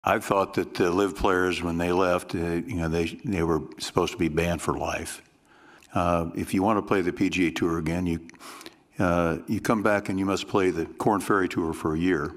I thought that the LIV players, when they left, they were supposed to be banned for life. If you want to play the PGA Tour again, you come back and you must play the Korn Ferry Tour for a year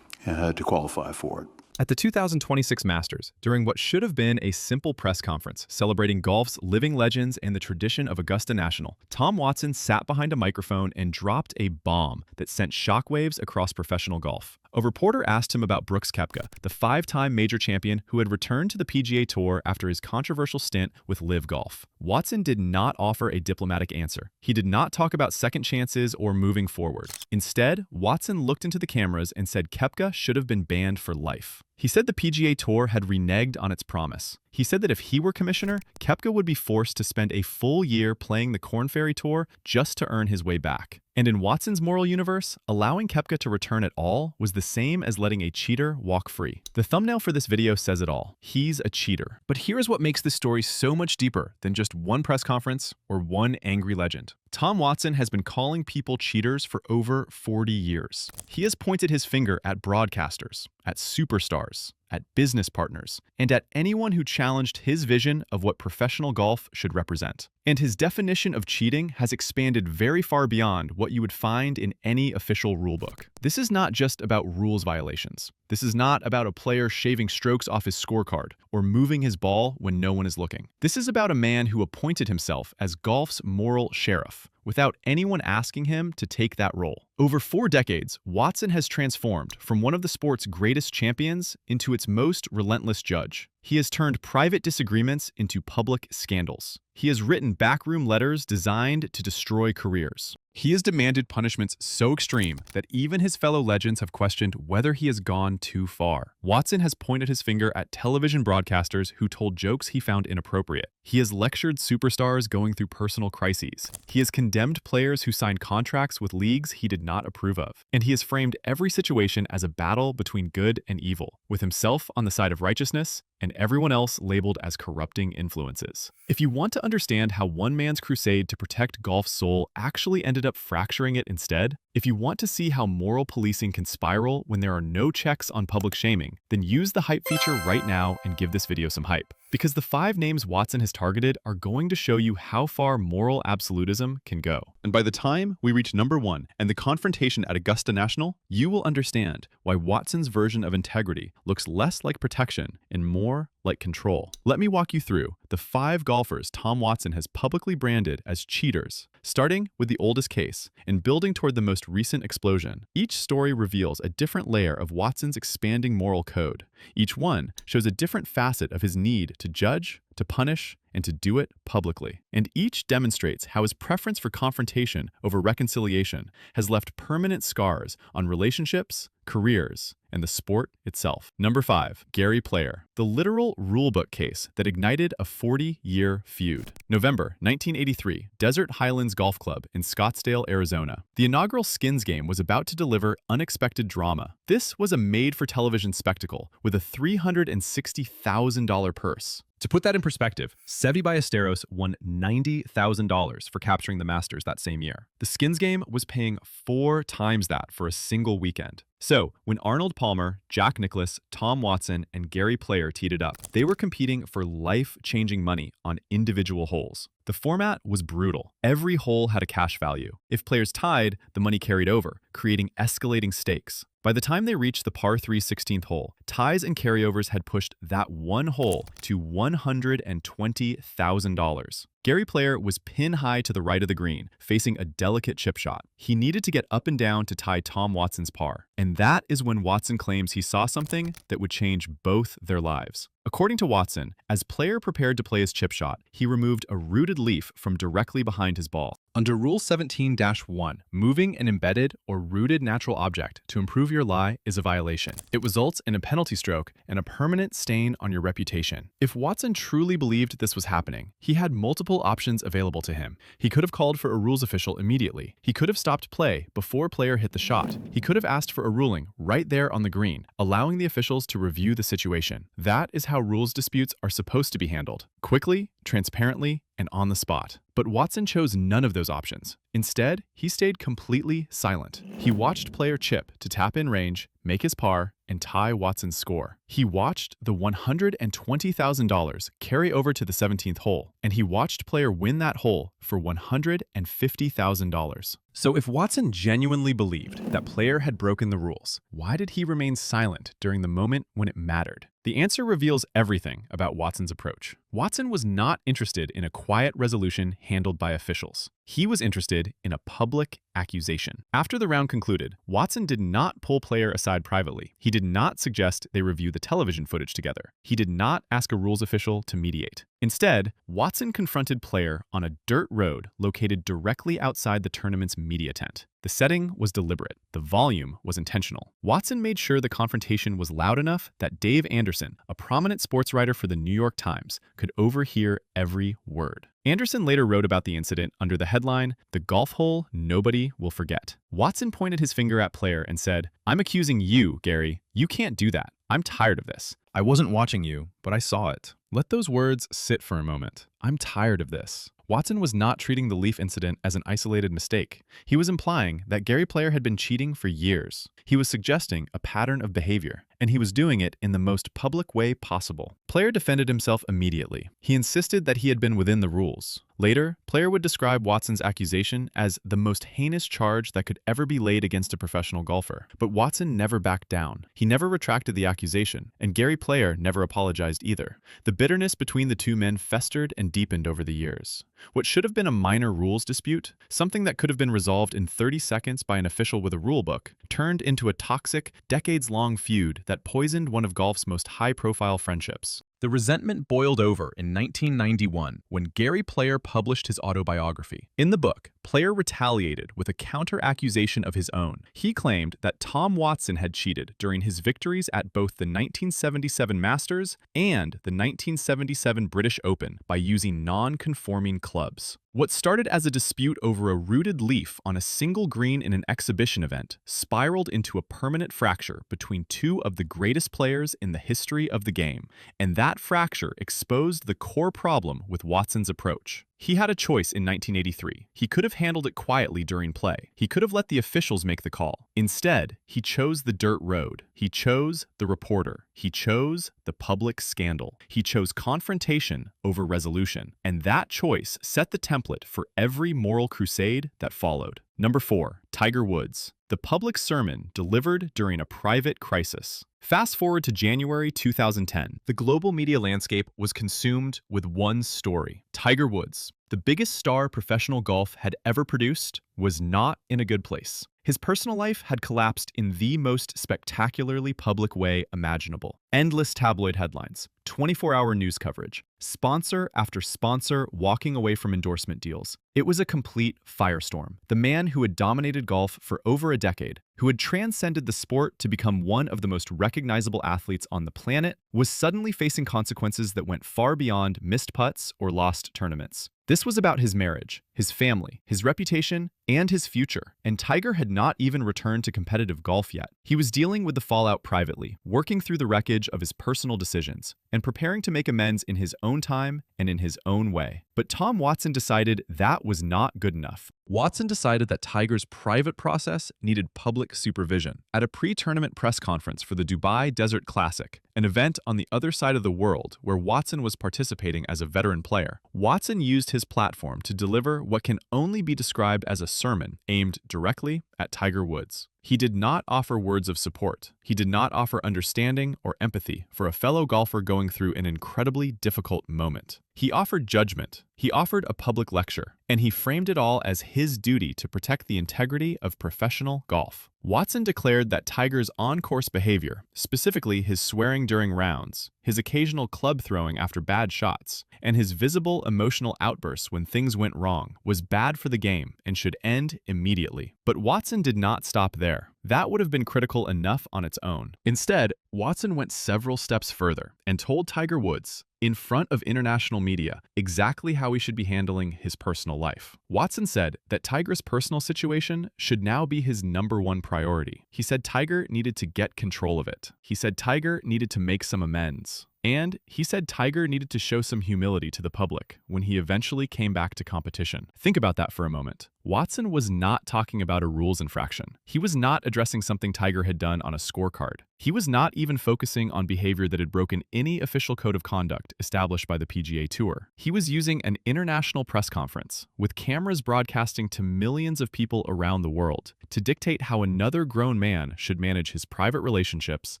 to qualify for it. At the 2026 Masters, during what should have been a simple press conference celebrating golf's living legends and the tradition of Augusta National, Tom Watson sat behind a microphone and dropped a bomb that sent shockwaves across professional golf. A reporter asked him about Brooks Koepka, the five-time major champion who had returned to the PGA Tour after his controversial stint with LIV Golf. Watson did not offer a diplomatic answer. He did not talk about second chances or moving forward. Instead, Watson looked into the cameras and said Koepka should have been banned for life. He said the PGA Tour had reneged on its promise. He said that if he were commissioner, Koepka would be forced to spend a full year playing the Korn Ferry Tour just to earn his way back. And in Watson's moral universe, allowing Koepka to return at all was the same as letting a cheater walk free. The thumbnail for this video says it all. He's a cheater. But here's what makes this story so much deeper than just one press conference or one angry legend. Tom Watson has been calling people cheaters for over 40 years. He has pointed his finger at broadcasters, at superstars, at business partners, and at anyone who challenged his vision of what professional golf should represent. And his definition of cheating has expanded very far beyond what you would find in any official rulebook. This is not just about rules violations. This is not about a player shaving strokes off his scorecard or moving his ball when no one is looking. This is about a man who appointed himself as golf's moral sheriff without anyone asking him to take that role. Over 4 decades, Watson has transformed from one of the sport's greatest champions into its most relentless judge. He has turned private disagreements into public scandals. He has written backroom letters designed to destroy careers. He has demanded punishments so extreme that even his fellow legends have questioned whether he has gone too far. Watson has pointed his finger at television broadcasters who told jokes he found inappropriate. He has lectured superstars going through personal crises. He has condemned players who signed contracts with leagues he did not approve of. And he has framed every situation as a battle between good and evil, with himself on the side of righteousness and everyone else labeled as corrupting influences. If you want to understand how one man's crusade to protect golf's soul actually ended up fracturing it instead, if you want to see how moral policing can spiral when there are no checks on public shaming, then use the hype feature right now and give this video some hype. Because the 5 names Watson has targeted are going to show you how far moral absolutism can go. And by the time we reach number 1 and the confrontation at Augusta National, you will understand why Watson's version of integrity looks less like protection and more like control. Let me walk you through the 5 golfers Tom Watson has publicly branded as cheaters, starting with the oldest case and building toward the most recent explosion. Each story reveals a different layer of Watson's expanding moral code. Each one shows a different facet of his need to judge, to punish, and to do it publicly. And each demonstrates how his preference for confrontation over reconciliation has left permanent scars on relationships, careers, and the sport itself. Number 5, Gary Player, the literal rulebook case that ignited a 40-year feud. November 1983, Desert Highlands Golf Club in Scottsdale, Arizona. The inaugural skins game was about to deliver unexpected drama. This was a made-for-television spectacle with a $360,000 purse. To put that in perspective, Seve Ballesteros won $90,000 for capturing the Masters that same year. The skins game was paying 4 times that for a single weekend. So, when Arnold Palmer, Jack Nicklaus, Tom Watson, and Gary Player teed it up, they were competing for life-changing money on individual holes. The format was brutal. Every hole had a cash value. If players tied, the money carried over, creating escalating stakes. By the time they reached the par 3 16th hole, ties and carryovers had pushed that one hole to $120,000. Gary Player was pin high to the right of the green, facing a delicate chip shot. He needed to get up and down to tie Tom Watson's par. And that is when Watson claims he saw something that would change both their lives. According to Watson, as Player prepared to play his chip shot, he removed a rooted leaf from directly behind his ball. Under Rule 17-1, moving an embedded or rooted natural object to improve your lie is a violation. It results in a penalty stroke and a permanent stain on your reputation. If Watson truly believed this was happening, he had multiple options available to him. He could have called for a rules official immediately. He could have stopped play before Player hit the shot. He could have asked for a ruling right there on the green, allowing the officials to review the situation. That is how rules disputes are supposed to be handled. Quickly, transparently, and on the spot. But Watson chose none of those options. Instead, he stayed completely silent. He watched player chip to tap in range, make his par, and tie Watson's score. He watched the $120,000 carry over to the 17th hole, and he watched player win that hole for $150,000. So if Watson genuinely believed that player had broken the rules, why did he remain silent during the moment when it mattered? The answer reveals everything about Watson's approach. Watson was not interested in a quiet resolution handled by officials. He was interested in a public accusation. After the round concluded, Watson did not pull player aside privately. He did not suggest they review the television footage together. He did not ask a rules official to mediate. Instead, Watson confronted player on a dirt road located directly outside the tournament's media tent. The setting was deliberate. The volume was intentional. Watson made sure the confrontation was loud enough that Dave Anderson, a prominent sports writer for the New York Times, could overhear every word. Anderson later wrote about the incident under the headline, "The Golf Hole Nobody Will Forget." Watson pointed his finger at player and said, "I'm accusing you, Gary. You can't do that. I'm tired of this. I wasn't watching you, but I saw it." Let those words sit for a moment. I'm tired of this. Watson was not treating the Leaf incident as an isolated mistake. He was implying that Gary Player had been cheating for years. He was suggesting a pattern of behavior, and he was doing it in the most public way possible. Player defended himself immediately. He insisted that he had been within the rules. Later, Player would describe Watson's accusation as the most heinous charge that could ever be laid against a professional golfer. But Watson never backed down. He never retracted the accusation, and Gary Player never apologized either. The bitterness between the two men festered and deepened over the years. What should have been a minor rules dispute, something that could have been resolved in 30 seconds by an official with a rulebook, turned into a toxic, decades-long feud that poisoned one of golf's most high-profile friendships. The resentment boiled over in 1991 when Gary Player published his autobiography. In the book, Player retaliated with a counter-accusation of his own. He claimed that Tom Watson had cheated during his victories at both the 1977 Masters and the 1977 British Open by using non-conforming clubs. What started as a dispute over a rooted leaf on a single green in an exhibition event spiraled into a permanent fracture between two of the greatest players in the history of the game, and that fracture exposed the core problem with Watson's approach. He had a choice in 1983. He could have handled it quietly during play. He could have let the officials make the call. Instead, he chose the dirt road. He chose the reporter. He chose the public scandal. He chose confrontation over resolution. And that choice set the template for every moral crusade that followed. Number 4, Tiger Woods. The public sermon delivered during a private crisis. Fast forward to January 2010. The global media landscape was consumed with one story. Tiger Woods, the biggest star professional golf had ever produced, was not in a good place. His personal life had collapsed in the most spectacularly public way imaginable. Endless tabloid headlines, 24-hour news coverage, sponsor after sponsor walking away from endorsement deals. It was a complete firestorm. The man who had dominated golf for over a decade, who had transcended the sport to become one of the most recognizable athletes on the planet, was suddenly facing consequences that went far beyond missed putts or lost tournaments. This was about his marriage, his family, his reputation, and his future. And Tiger had not even returned to competitive golf yet. He was dealing with the fallout privately, working through the wreckage of his personal decisions, and preparing to make amends in his own time and in his own way. But Tom Watson decided that was not good enough. Watson decided that Tiger's private process needed public supervision. At a pre-tournament press conference for the Dubai Desert Classic, an event on the other side of the world where Watson was participating as a veteran player, Watson used his platform to deliver what can only be described as a sermon aimed directly at Tiger Woods. He did not offer words of support. He did not offer understanding or empathy for a fellow golfer going through an incredibly difficult moment. He offered judgment. He offered a public lecture, and he framed it all as his duty to protect the integrity of professional golf. Watson declared that Tiger's on-course behavior, specifically his swearing during rounds, his occasional club throwing after bad shots, and his visible emotional outbursts when things went wrong, was bad for the game and should end immediately. But Watson did not stop there. That would have been critical enough on its own. Instead, Watson went several steps further and told Tiger Woods, in front of international media, exactly how he should be handling his personal life. Watson said that Tiger's personal situation should now be his #1 priority. He said Tiger needed to get control of it. He said Tiger needed to make some amends. And he said Tiger needed to show some humility to the public when he eventually came back to competition. Think about that for a moment. Watson was not talking about a rules infraction. He was not addressing something Tiger had done on a scorecard. He was not even focusing on behavior that had broken any official code of conduct established by the PGA Tour. He was using an international press conference, with cameras broadcasting to millions of people around the world, to dictate how another grown man should manage his private relationships,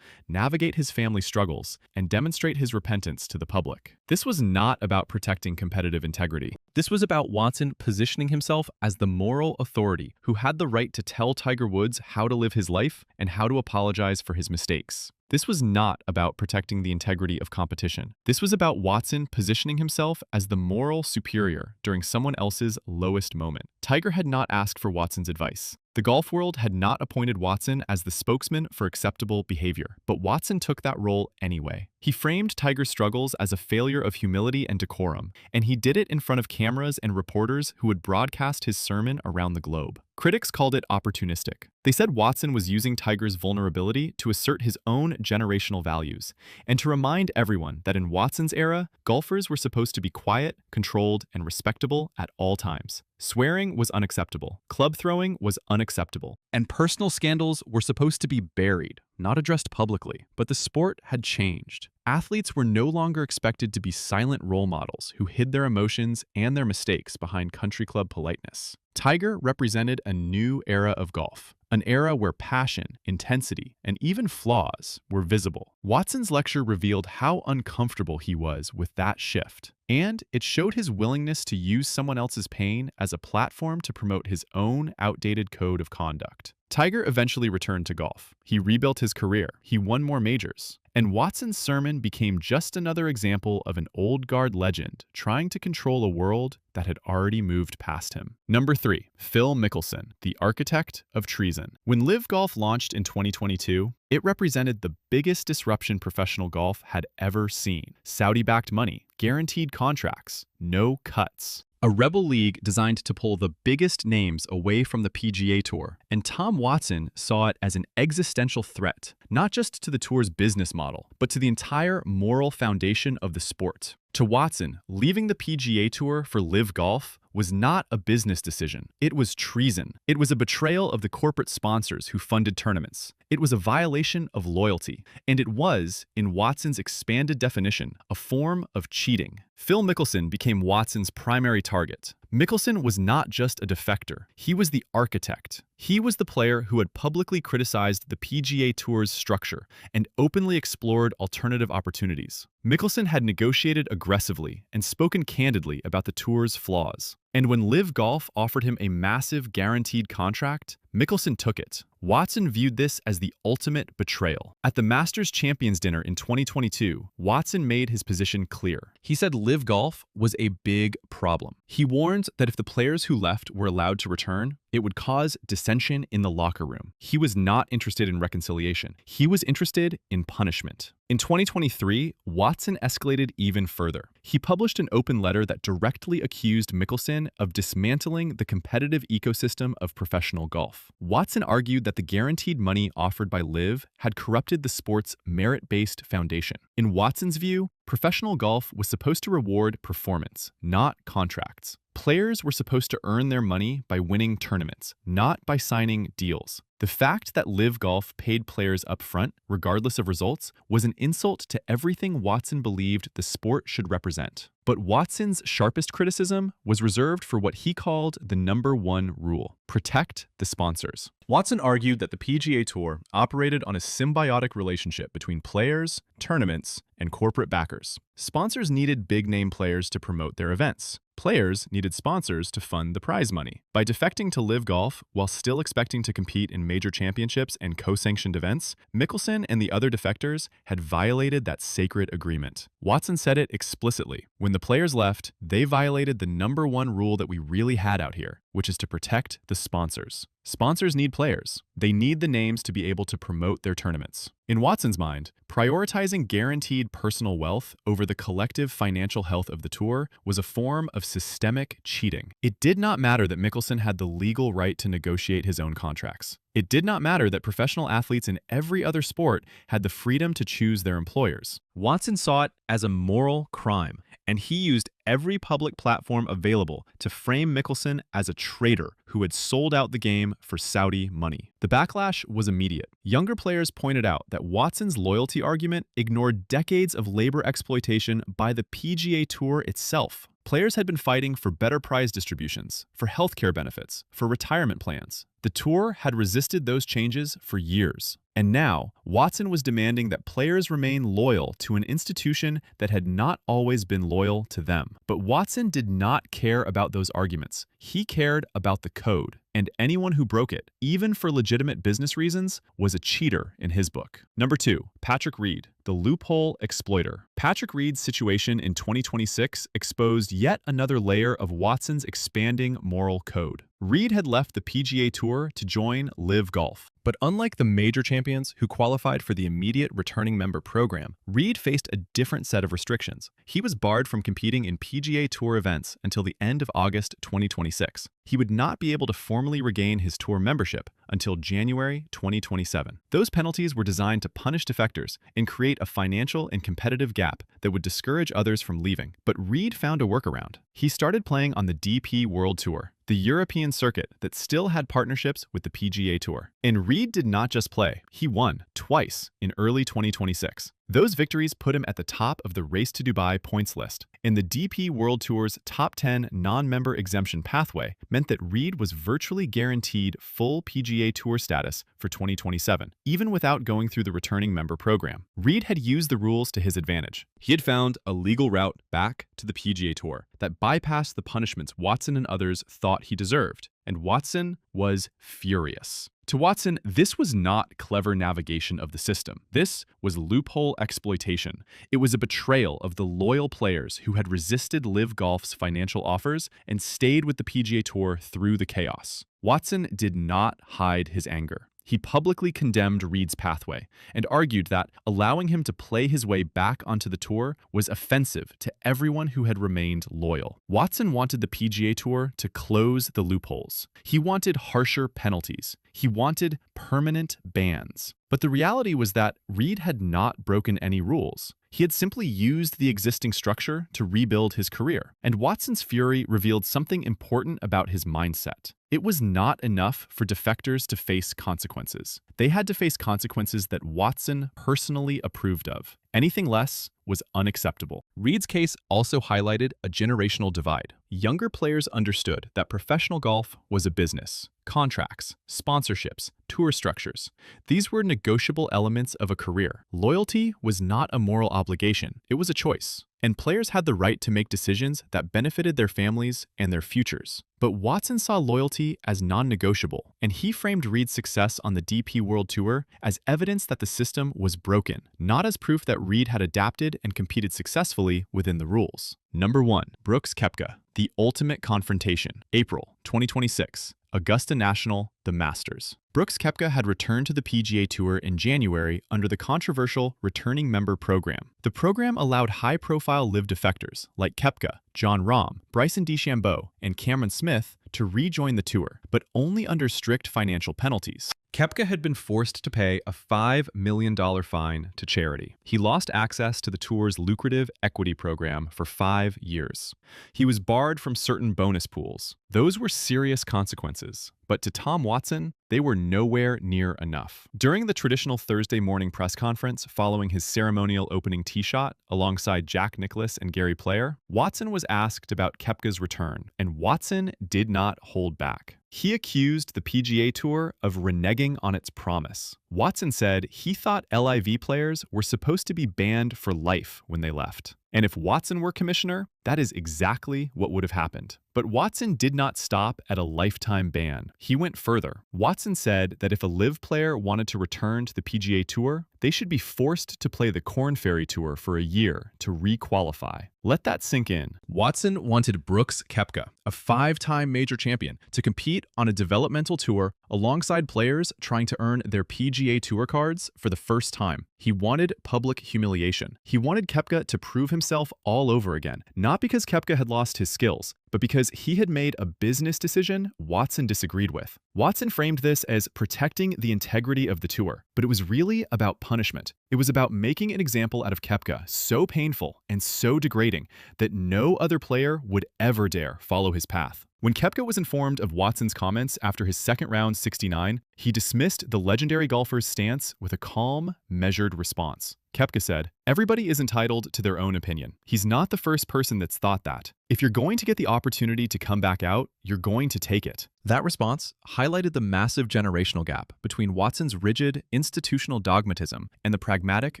navigate his family struggles, and demonstrate his repentance to the public. This was not about protecting competitive integrity. This was about Watson positioning himself as the moral authority who had the right to tell Tiger Woods how to live his life and how to apologize for his mistakes. This was not about protecting the integrity of competition. This was about Watson positioning himself as the moral superior during someone else's lowest moment. Tiger had not asked for Watson's advice. The golf world had not appointed Watson as the spokesman for acceptable behavior, but Watson took that role anyway. He framed Tiger's struggles as a failure of humility and decorum, and he did it in front of cameras and reporters who would broadcast his sermon around the globe. Critics called it opportunistic. They said Watson was using Tiger's vulnerability to assert his own generational values, and to remind everyone that in Watson's era, golfers were supposed to be quiet, controlled, and respectable at all times. Swearing was unacceptable, club throwing was unacceptable, and personal scandals were supposed to be buried, not addressed publicly. But the sport had changed. Athletes were no longer expected to be silent role models who hid their emotions and their mistakes behind country club politeness. Tiger represented a new era of golf, an era where passion, intensity, and even flaws were visible. Watson's lecture revealed how uncomfortable he was with that shift, and it showed his willingness to use someone else's pain as a platform to promote his own outdated code of conduct. Tiger eventually returned to golf. He rebuilt his career. He won more majors. And Watson's sermon became just another example of an old guard legend trying to control a world that had already moved past him. Number 3, Phil Mickelson, the architect of treason. When LIV Golf launched in 2022, it represented the biggest disruption professional golf had ever seen. Saudi-backed money, guaranteed contracts, no cuts. A rebel league designed to pull the biggest names away from the PGA Tour, and Tom Watson saw it as an existential threat, not just to the tour's business model, but to the entire moral foundation of the sport. To Watson, leaving the PGA Tour for LIV Golf was not a business decision. It was treason. It was a betrayal of the corporate sponsors who funded tournaments. It was a violation of loyalty. And it was, in Watson's expanded definition, a form of cheating. Phil Mickelson became Watson's primary target. Mickelson was not just a defector. He was the architect. He was the player who had publicly criticized the PGA Tour's structure and openly explored alternative opportunities. Mickelson had negotiated aggressively and spoken candidly about the tour's flaws. And when LIV Golf offered him a massive guaranteed contract, Mickelson took it. Watson viewed this as the ultimate betrayal. At the Masters Champions Dinner in 2022, Watson made his position clear. He said LIV Golf was a big problem. He warned that if the players who left were allowed to return, it would cause dissension in the locker room. He was not interested in reconciliation. He was interested in punishment. In 2023, Watson escalated even further. He published an open letter that directly accused Mickelson of dismantling the competitive ecosystem of professional golf. Watson argued that the guaranteed money offered by LIV had corrupted the sport's merit-based foundation. In Watson's view, professional golf was supposed to reward performance, not contracts. Players were supposed to earn their money by winning tournaments, not by signing deals. The fact that LIV Golf paid players up front, regardless of results, was an insult to everything Watson believed the sport should represent. But Watson's sharpest criticism was reserved for what he called the #1 rule: protect the sponsors. Watson argued that the PGA Tour operated on a symbiotic relationship between players, tournaments, and corporate backers. Sponsors needed big-name players to promote their events. Players needed sponsors to fund the prize money. By defecting to LIV Golf while still expecting to compete in major championships and co-sanctioned events, Mickelson and the other defectors had violated that sacred agreement. Watson said it explicitly. When the players left, they violated the #1 rule that we really had out here, which is to protect the sponsors. Sponsors need players. They need the names to be able to promote their tournaments. In Watson's mind, prioritizing guaranteed personal wealth over the collective financial health of the tour was a form of systemic cheating. It did not matter that Mickelson had the legal right to negotiate his own contracts. It did not matter that professional athletes in every other sport had the freedom to choose their employers. Watson saw it as a moral crime, and he used every public platform available to frame Mickelson as a traitor who had sold out the game for Saudi money. The backlash was immediate. Younger players pointed out that Watson's loyalty argument ignored decades of labor exploitation by the PGA Tour itself. Players had been fighting for better prize distributions, for healthcare benefits, for retirement plans. The tour had resisted those changes for years. And now, Watson was demanding that players remain loyal to an institution that had not always been loyal to them. But Watson did not care about those arguments. He cared about the code, and anyone who broke it, even for legitimate business reasons, was a cheater in his book. Number 2, Patrick Reed, the loophole exploiter. Patrick Reed's situation in 2026 exposed yet another layer of Watson's expanding moral code. Reed had left the PGA Tour to join LIV Golf. But unlike the major champions who qualified for the immediate returning member program, Reed faced a different set of restrictions. He was barred from competing in PGA Tour events until the end of August 2026. He would not be able to formally regain his tour membership until January 2027. Those penalties were designed to punish defectors and create a financial and competitive gap that would discourage others from leaving. But Reed found a workaround. He started playing on the DP World Tour, the European circuit that still had partnerships with the PGA Tour. And Reed did not just play, he won twice in early 2026. Those victories put him at the top of the Race to Dubai points list, and the DP World Tour's top 10 non-member exemption pathway meant that Reed was virtually guaranteed full PGA Tour status for 2027, even without going through the returning member program. Reed had used the rules to his advantage. He had found a legal route back to the PGA Tour that bypassed the punishments Watson and others thought he deserved, and Watson was furious. To Watson, this was not clever navigation of the system. This was loophole exploitation. It was a betrayal of the loyal players who had resisted LIV Golf's financial offers and stayed with the PGA Tour through the chaos. Watson did not hide his anger. He publicly condemned Reed's pathway and argued that allowing him to play his way back onto the tour was offensive to everyone who had remained loyal. Watson wanted the PGA Tour to close the loopholes. He wanted harsher penalties. He wanted permanent bans. But the reality was that Reed had not broken any rules. He had simply used the existing structure to rebuild his career. And Watson's fury revealed something important about his mindset. It was not enough for defectors to face consequences. They had to face consequences that Watson personally approved of. Anything less was unacceptable. Reed's case also highlighted a generational divide. Younger players understood that professional golf was a business. Contracts, sponsorships, tour structures. These were negotiable elements of a career. Loyalty was not a moral obligation, it was a choice. And players had the right to make decisions that benefited their families and their futures. But Watson saw loyalty as non-negotiable, and he framed Reed's success on the DP World Tour as evidence that the system was broken, not as proof that Reed had adapted and competed successfully within the rules. Number 1. Brooks Koepka, the ultimate confrontation. April 2026. Augusta National, the Masters. Brooks Koepka had returned to the PGA Tour in January under the controversial returning member program. The program allowed high-profile LIV defectors like Koepka, Jon Rahm, Bryson DeChambeau, and Cameron Smith to rejoin the tour, but only under strict financial penalties. Koepka had been forced to pay a $5 million fine to charity. He lost access to the tour's lucrative equity program for 5 years. He was barred from certain bonus pools. Those were serious consequences, but to Tom Watson, they were nowhere near enough. During the traditional Thursday morning press conference following his ceremonial opening tee shot alongside Jack Nicklaus and Gary Player, Watson was asked about Koepka's return, and Watson did not hold back. He accused the PGA Tour of reneging on its promise. Watson said he thought LIV players were supposed to be banned for life when they left. And if Watson were commissioner, that is exactly what would have happened. But Watson did not stop at a lifetime ban. He went further. Watson said that if a LIV player wanted to return to the PGA Tour, they should be forced to play the Korn Ferry Tour for a year to re-qualify. Let that sink in. Watson wanted Brooks Koepka, a 5-time major champion, to compete on a developmental tour alongside players trying to earn their PGA Tour cards for the first time. He wanted public humiliation. He wanted Koepka to prove himself all over again, not because Koepka had lost his skills, but because he had made a business decision Watson disagreed with. Watson framed this as protecting the integrity of the tour, but it was really about punishment. It was about making an example out of Koepka so painful and so degrading that no other player would ever dare follow his path. When Koepka was informed of Watson's comments after his second round 69, he dismissed the legendary golfer's stance with a calm, measured response. Koepka said, "Everybody is entitled to their own opinion. He's not the first person that's thought that. If you're going to get the opportunity to come back out, you're going to take it." That response highlighted the massive generational gap between Watson's rigid, institutional dogmatism and the pragmatic,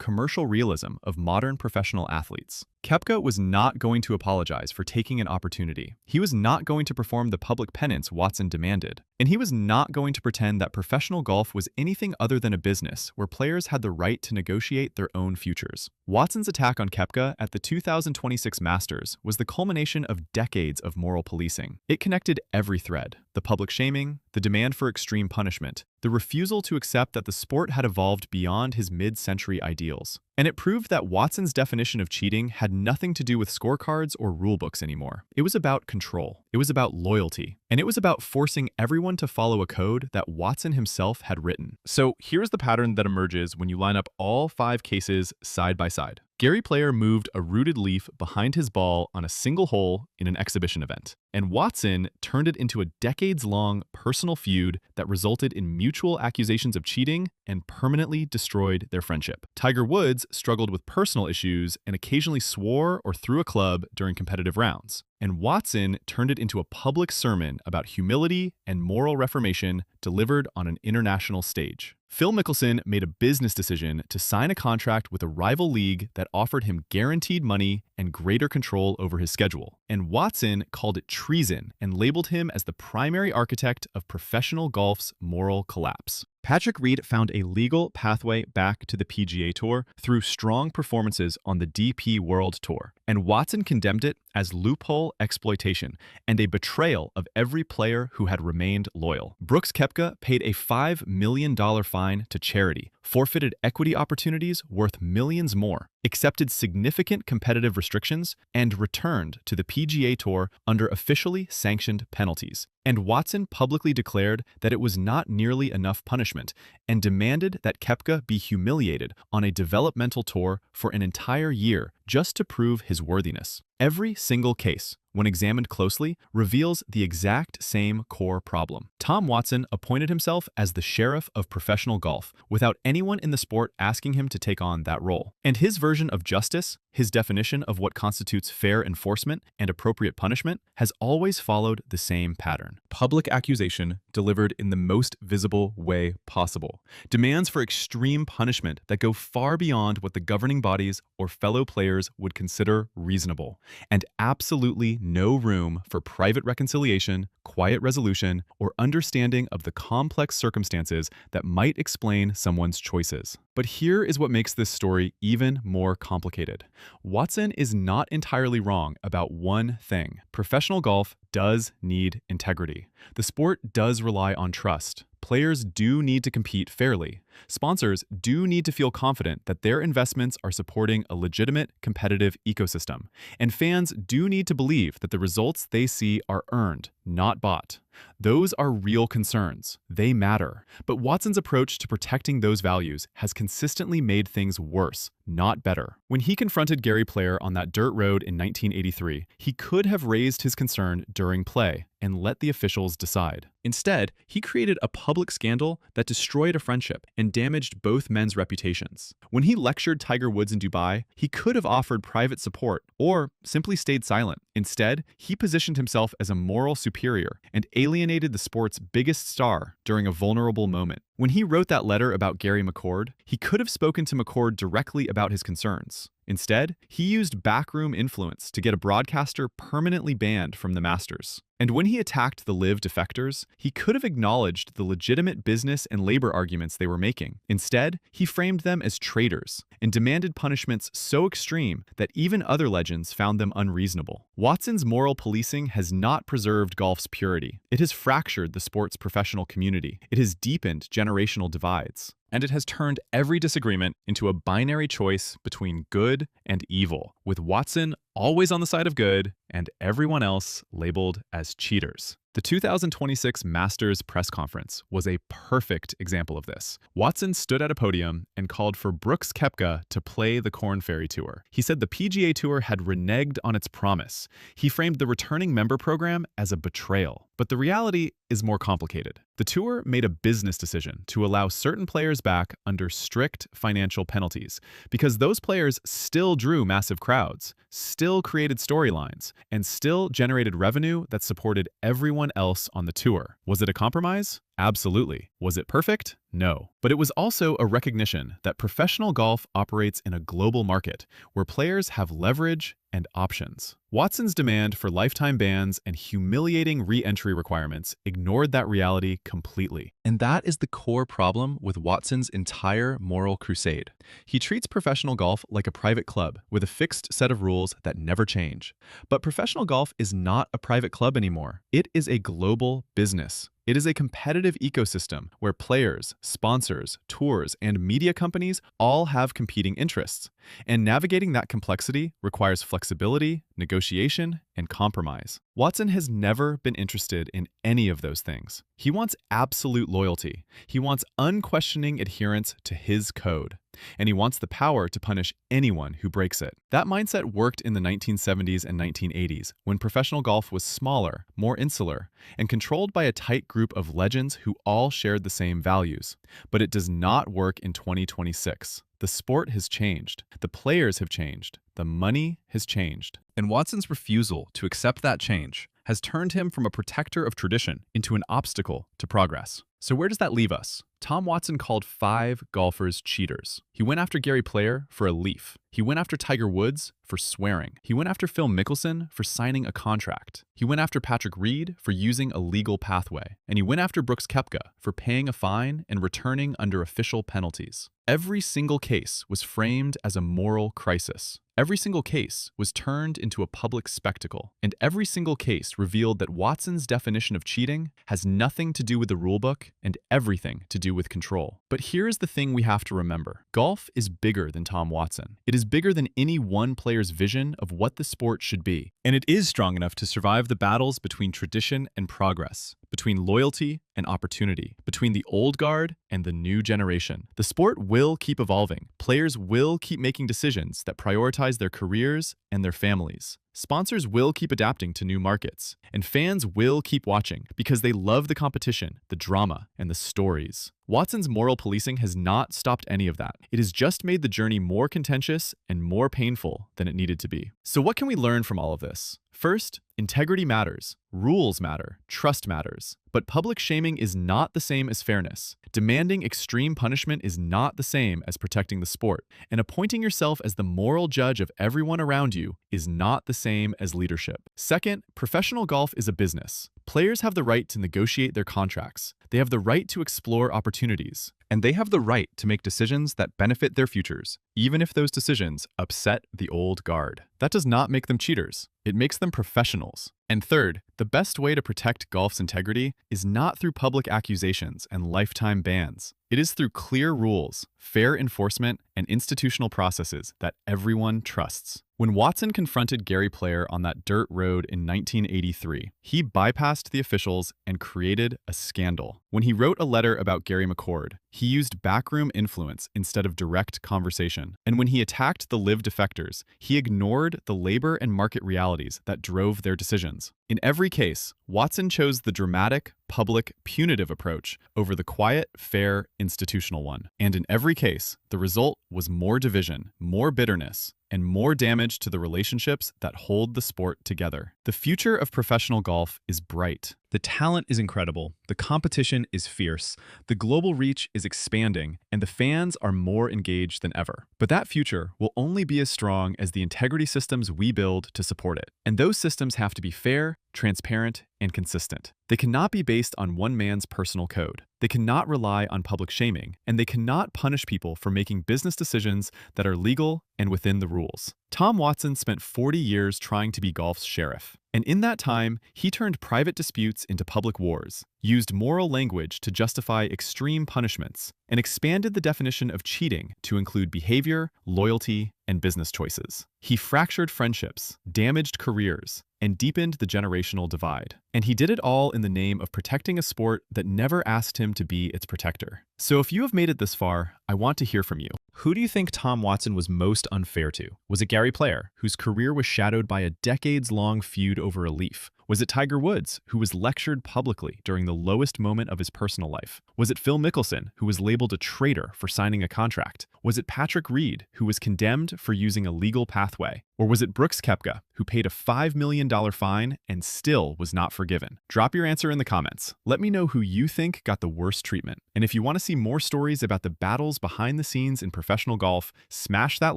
commercial realism of modern professional athletes. Koepka was not going to apologize for taking an opportunity. He was not going to perform the public penance Watson demanded. And he was not going to pretend that professional golf was anything other than a business where players had the right to negotiate their own futures. Watson's attack on Koepka at the 2026 Masters was the culmination of decades of moral policing. It connected every thread: the public shaming, the demand for extreme punishment, the refusal to accept that the sport had evolved beyond his mid-century ideals. And it proved that Watson's definition of cheating had nothing to do with scorecards or rulebooks anymore. It was about control. It was about loyalty. And it was about forcing everyone to follow a code that Watson himself had written. So here's the pattern that emerges when you line up all 5 cases side by side. Gary Player moved a rooted leaf behind his ball on a single hole in an exhibition event, and Watson turned it into a decades-long personal feud that resulted in mutual accusations of cheating and permanently destroyed their friendship. Tiger Woods struggled with personal issues and occasionally swore or threw a club during competitive rounds, and Watson turned it into a public sermon about humility and moral reformation delivered on an international stage. Phil Mickelson made a business decision to sign a contract with a rival league that offered him guaranteed money and greater control over his schedule. And Watson called it treason and labeled him as the primary architect of professional golf's moral collapse. Patrick Reed found a legal pathway back to the PGA Tour through strong performances on the DP World Tour, and Watson condemned it as loophole exploitation and a betrayal of every player who had remained loyal. Brooks Koepka paid a $5 million fine to charity, forfeited equity opportunities worth millions more, accepted significant competitive restrictions, and returned to the PGA Tour under officially sanctioned penalties. And Watson publicly declared that it was not nearly enough punishment and demanded that Koepka be humiliated on a developmental tour for an entire year just to prove his worthiness. Every single case, when examined closely, reveals the exact same core problem. Tom Watson appointed himself as the sheriff of professional golf without anyone in the sport asking him to take on that role. And his version of justice, his definition of what constitutes fair enforcement and appropriate punishment, has always followed the same pattern. Public accusation delivered in the most visible way possible. Demands for extreme punishment that go far beyond what the governing bodies or fellow players would consider reasonable. And absolutely no room for private reconciliation, quiet resolution, or understanding of the complex circumstances that might explain someone's choices. But here is what makes this story even more complicated. Watson is not entirely wrong about one thing. Professional golf does need integrity. The sport does rely on trust. Players do need to compete fairly. Sponsors do need to feel confident that their investments are supporting a legitimate, competitive ecosystem. And fans do need to believe that the results they see are earned, not bought. Those are real concerns. They matter. But Watson's approach to protecting those values has consistently made things worse, not better. When he confronted Gary Player on that dirt road in 1983, he could have raised his concern during play and let the officials decide. Instead, he created a public scandal that destroyed a friendship and damaged both men's reputations. When he lectured Tiger Woods in Dubai, he could have offered private support or simply stayed silent. Instead, he positioned himself as a moral superior and alienated the sport's biggest star during a vulnerable moment. When he wrote that letter about Gary McCord, he could have spoken to McCord directly about his concerns. Instead, he used backroom influence to get a broadcaster permanently banned from the Masters. And when he attacked the LIV defectors, he could have acknowledged the legitimate business and labor arguments they were making. Instead, he framed them as traitors and demanded punishments so extreme that even other legends found them unreasonable. Watson's moral policing has not preserved golf's purity. It has fractured the sport's professional community. It has deepened generational divides. And it has turned every disagreement into a binary choice between good and evil, with Watson always on the side of good and everyone else labeled as cheaters. The 2026 Masters press conference was a perfect example of this. Watson stood at a podium and called for Brooks Koepka to play the Korn Ferry Tour. He said the PGA Tour had reneged on its promise. He framed the returning member program as a betrayal. But the reality is more complicated. The tour made a business decision to allow certain players back under strict financial penalties because those players still drew massive crowds, still created storylines, and still generated revenue that supported everyone else on the tour. Was it a compromise? Absolutely. Was it perfect? No. But it was also a recognition that professional golf operates in a global market where players have leverage and options. Watson's demand for lifetime bans and humiliating re-entry requirements ignored that reality completely. And that is the core problem with Watson's entire moral crusade. He treats professional golf like a private club with a fixed set of rules that never change. But professional golf is not a private club anymore. It is a global business. It is a competitive ecosystem where players, sponsors, tours, and media companies all have competing interests. And navigating that complexity requires flexibility, negotiation, and compromise. Watson has never been interested in any of those things. He wants absolute loyalty. He wants unquestioning adherence to his code. And he wants the power to punish anyone who breaks it. That mindset worked in the 1970s and 1980s, when professional golf was smaller, more insular, and controlled by a tight group of legends who all shared the same values. But it does not work in 2026. The sport has changed. The players have changed. The money has changed. And Watson's refusal to accept that change has turned him from a protector of tradition into an obstacle to progress. So where does that leave us? Tom Watson called 5 golfers cheaters. He went after Gary Player for a leaf. He went after Tiger Woods for swearing. He went after Phil Mickelson for signing a contract. He went after Patrick Reed for using a legal pathway. And he went after Brooks Koepka for paying a fine and returning under official penalties. Every single case was framed as a moral crisis. Every single case was turned into a public spectacle. And every single case revealed that Watson's definition of cheating has nothing to do with the rulebook and everything to do with control. But here's the thing we have to remember. Golf is bigger than Tom Watson. It is bigger than any one player's vision of what the sport should be. And it is strong enough to survive the battles between tradition and progress, between loyalty and opportunity, between the old guard and the new generation. The sport will keep evolving. Players will keep making decisions that prioritize their careers and their families. Sponsors will keep adapting to new markets, and fans will keep watching because they love the competition, the drama, and the stories. Watson's moral policing has not stopped any of that. It has just made the journey more contentious and more painful than it needed to be. So what can we learn from all of this? First, integrity matters, rules matter, trust matters. But public shaming is not the same as fairness. Demanding extreme punishment is not the same as protecting the sport. And appointing yourself as the moral judge of everyone around you is not the same as leadership. Second, professional golf is a business. Players have the right to negotiate their contracts. They have the right to explore opportunities. And they have the right to make decisions that benefit their futures, even if those decisions upset the old guard. That does not make them cheaters. It makes them professionals. And third, the best way to protect golf's integrity is not through public accusations and lifetime bans. It is through clear rules, fair enforcement, and institutional processes that everyone trusts. When Watson confronted Gary Player on that dirt road in 1983, he bypassed the officials and created a scandal. When he wrote a letter about Gary McCord, he used backroom influence instead of direct conversation. And when he attacked the LIV defectors, he ignored the labor and market realities that drove their decisions. In every case, Watson chose the dramatic, public, punitive approach over the quiet, fair, institutional one. And in every case, the result was more division, more bitterness, and more damage to the relationships that hold the sport together. The future of professional golf is bright. The talent is incredible, the competition is fierce, the global reach is expanding, and the fans are more engaged than ever. But that future will only be as strong as the integrity systems we build to support it. And those systems have to be fair, transparent, and consistent. They cannot be based on one man's personal code. They cannot rely on public shaming, and they cannot punish people for making business decisions that are legal and within the rules. Tom Watson spent 40 years trying to be golf's sheriff. And in that time, he turned private disputes into public wars, used moral language to justify extreme punishments, and expanded the definition of cheating to include behavior, loyalty, and business choices. He fractured friendships, damaged careers, and deepened the generational divide. And he did it all in the name of protecting a sport that never asked him to be its protector. So if you have made it this far, I want to hear from you. Who do you think Tom Watson was most unfair to? Was it Gary Player, whose career was shadowed by a decades-long feud over a leaf? Was it Tiger Woods, who was lectured publicly during the lowest moment of his personal life? Was it Phil Mickelson, who was labeled a traitor for signing a contract? Was it Patrick Reed, who was condemned for using a legal pathway? Or was it Brooks Koepka, who paid a $5 million fine and still was not forgiven? Drop your answer in the comments. Let me know who you think got the worst treatment. And if you want to see more stories about the battles behind the scenes in professional golf, smash that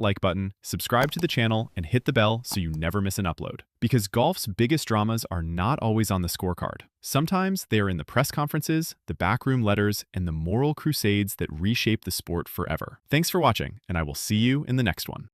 like button, subscribe to the channel, and hit the bell so you never miss an upload. Because golf's biggest dramas are not always on the scorecard. Sometimes they are in the press conferences, the backroom letters, and the moral crusades that reshape the sport forever. Thanks for watching, and I will see you in the next one.